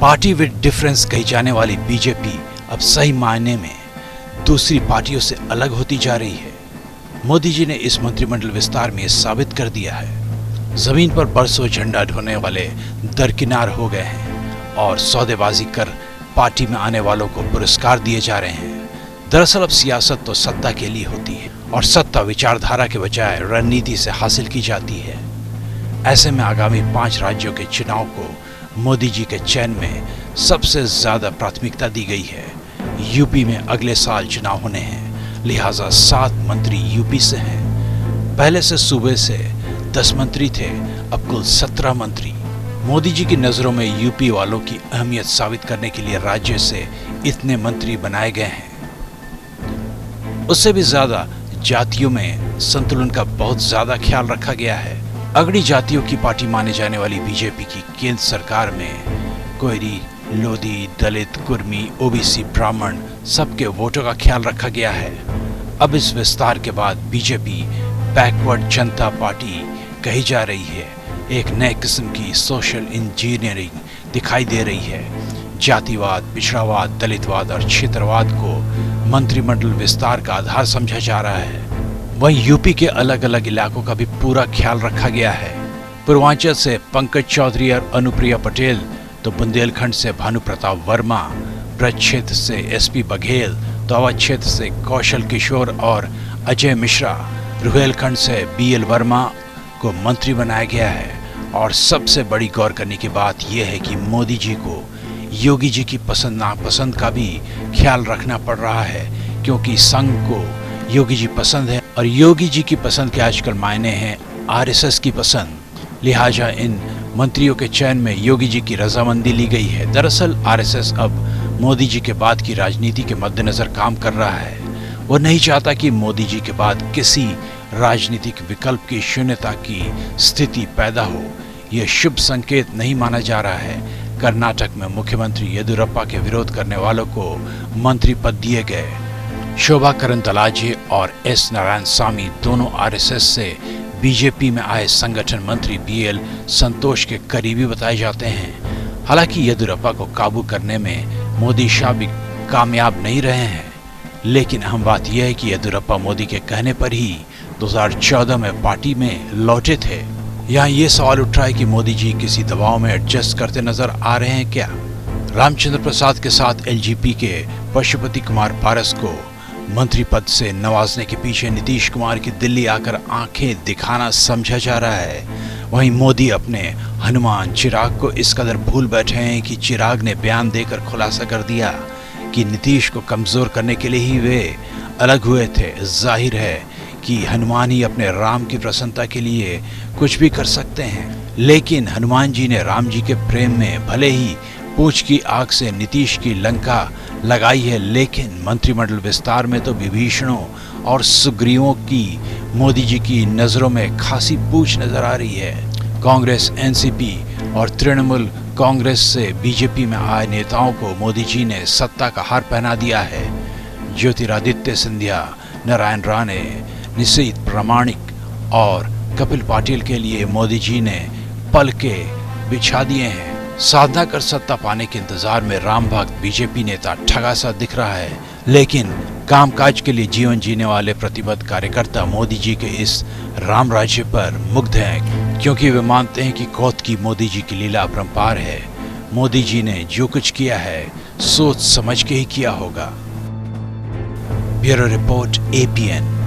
Party with difference कही जाने वाली बीजेपी अब सही मायने में दूसरी पार्टियों से अलग होती जा रही है। मोदी जी ने इस मंत्रिमंडल विस्तार में साबित कर दिया है। जमीन पर बरसों झंडा ढोने वाले दरकिनार हो गए हैं और सौदेबाजी कर पार्टी में आने वालों को पुरस्कार दिए जा रहे हैं। दरअसल अब सियासत तो सत्ता के लिए होती है और सत्ता विचारधारा के बजाय रणनीति से हासिल की जाती है। ऐसे में आगामी 5 राज्यों के चुनाव को मोदी जी के चयन में सबसे ज्यादा प्राथमिकता दी गई है। यूपी में अगले साल चुनाव होने हैं, लिहाजा 7 मंत्री यूपी से हैं। पहले से सूबे से 10 मंत्री थे, अब कुल 17 मंत्री। मोदी जी की नजरों में यूपी वालों की अहमियत साबित करने के लिए राज्य से इतने मंत्री बनाए गए हैं। उससे भी ज्यादा जातियों में संतुलन का बहुत ज्यादा ख्याल रखा गया है। अगड़ी जातियों की पार्टी माने जाने वाली बीजेपी की केंद्र सरकार में कोयरी, लोधी, दलित, कुर्मी, ओबीसी, ब्राह्मण सबके वोटों का ख्याल रखा गया है। अब इस विस्तार के बाद बीजेपी बैकवर्ड जनता पार्टी कही जा रही है। एक नए किस्म की सोशल इंजीनियरिंग दिखाई दे रही है। जातिवाद, पिछड़ावाद, दलितवाद और क्षेत्रवाद को मंत्रिमंडल विस्तार का आधार समझा जा रहा है। वहीं यूपी के अलग अलग इलाकों का भी पूरा ख्याल रखा गया है। पूर्वांचल से पंकज चौधरी और अनुप्रिया पटेल, तो बुंदेलखंड से भानु प्रताप वर्मा, ब्रज क्षेत्र से एसपी बघेल, तो अवध क्षेत्र से कौशल किशोर और अजय मिश्रा, रुहेलखंड से बीएल वर्मा को मंत्री बनाया गया है। और सबसे बड़ी गौर करने की बात यह है कि मोदी जी को योगी जी की पसंद नापसंद का भी ख्याल रखना पड़ रहा है, क्योंकि संघ को योगी जी पसंद है और योगी जी की पसंद के आजकल मायने हैं आरएसएस की पसंद। लिहाजा इन मंत्रियों के चयन में योगी जी की रजामंदी ली गई है। दरअसल आरएसएस अब मोदी जी के बाद की राजनीति के मद्देनजर काम कर रहा है। वो नहीं चाहता कि मोदी जी के बाद किसी राजनीतिक विकल्प की शून्यता की स्थिति पैदा हो। यह शुभ संकेत नहीं माना जा रहा है। कर्नाटक में मुख्यमंत्री येदियुरप्पा के विरोध करने वालों को मंत्री पद दिए गए। शोभा करंदलाजे और एस नारायण स्वामी दोनों आरएसएस से बीजेपी में आए संगठन मंत्री बीएल संतोष के करीबी बताए जाते हैं। हालांकि येदियुरप्पा को काबू करने में मोदी शाह भी कामयाब नहीं रहे हैं, लेकिन अहम बात यह है कि येदियुरप्पा मोदी के कहने पर ही 2014 में पार्टी में लौटे थे। यहाँ ये सवाल उठ रहा है कि मोदी जी किसी दबाव में एडजस्ट करते नजर आ रहे हैं क्या? रामचंद्र प्रसाद के साथ एलजेपी के पशुपति कुमार पारस को मंत्री पद से नवाजने के पीछे नीतीश कुमार की दिल्ली आकर आंखें दिखाना समझा जा रहा है। वहीं मोदी अपने हनुमान चिराग को इस कदर भूल बैठे हैं कि चिराग ने बयान देकर खुलासा कर दिया कि नीतीश को कमजोर करने के लिए ही वे अलग हुए थे। जाहिर है कि हनुमान ही अपने राम की प्रसन्नता के लिए कुछ भी कर सकते हैं, लेकिन हनुमान जी ने राम जी के प्रेम में भले ही पूंछ की आग से नीतीश की लंका लगाई है, लेकिन मंत्रिमंडल विस्तार में तो विभीषणों और सुग्रीवों की मोदी जी की नजरों में खासी पूंछ नजर आ रही है। कांग्रेस, एनसीपी और तृणमूल कांग्रेस से बीजेपी में आए नेताओं को मोदी जी ने सत्ता का हार पहना दिया है। ज्योतिरादित्य सिंधिया, नारायण राणे, निशीथ प्रामाणिक और कपिल पाटिल के लिए मोदी जी ने पलके बिछा दिए हैं। साधना कर सत्ता पाने के इंतजार में राम भक्त बीजेपी नेता ठगा सा दिख रहा है, लेकिन कामकाज के लिए जीवन जीने वाले प्रतिबद्ध कार्यकर्ता मोदी जी के इस राम राज्य पर मुग्ध हैं, क्योंकि वे मानते हैं कि कौत की मोदी जी की लीला अपरंपार है। मोदी जी ने जो कुछ किया है सोच समझ के ही किया होगा। Bureau report, APN।